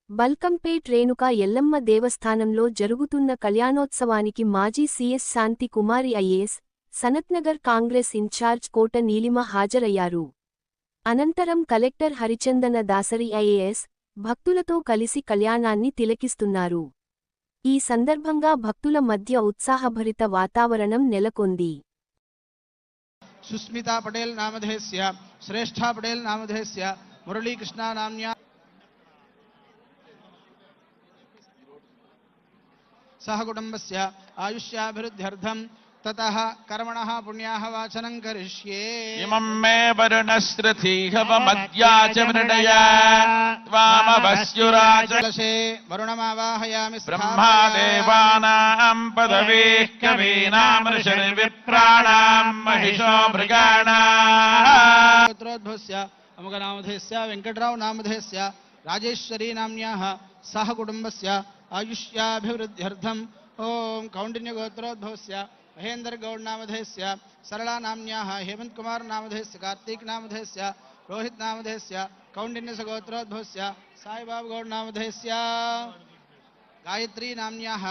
బల్కంపేట్ రేణుకా ఎల్లమ్మ దేవస్థానంలో జరుగుతున్న కళ్యాణోత్సవానికి మాజీ సీఎస్ శాంతి కుమారి ఐఏఎస్, సనత్నగర్ కాంగ్రెస్ ఇన్ఛార్జ్ కోట నీలిమ హాజరయ్యారు. అనంతరం కలెక్టర్ హరిచందన దాసరి ఐఏఎస్, భక్తులతో కలిసి కళ్యాణాన్ని తిలకిస్తున్నారు. ఈ సందర్భంగా భక్తుల మధ్య ఉత్సాహభరిత వాతావరణం నెలకొంది. सुस्मिता पटेल नामधेयस्य श्रेष्ठा पटेल नामधेयस्य मुरलीकृष्णा नाम्न्या सह कुटुंबस्य आयुष्याभिवृद्ध्यर्थं ततः कर्मणः पुण्याः वाचनं करिष्ये। इमं मे वरुणश्रुतिहवमद्याचमृडया त्वामवस्युराजलशे वरुणमावाहयामि ब्रह्मादेवानां पदवीः कवीनां ऋषिर्विप्राणां महिषो मृगाणाम् गोत्रोद्भवस्य अमुकनामधेयस्य वेङ्कटराव नामधेयस्य राजेश्वरी नाम्न्याः सह कुटुंबस्य आयुष्याभिवृद्ध्यर्थं ओं कौण्डिन्यगोत्रोद्भवस्य महेंद्र गौड़ नामधेयस्य सरला नाम्न्याः हेमंत कुमार नामधेयस्य कार्तिक नामधेयस्य रोहित नामधेयस्य कौण्डिन्यसगोत्रोद्भवस्य साईबाबा गौड़ नामधेयस्य गायत्री नाम्न्याः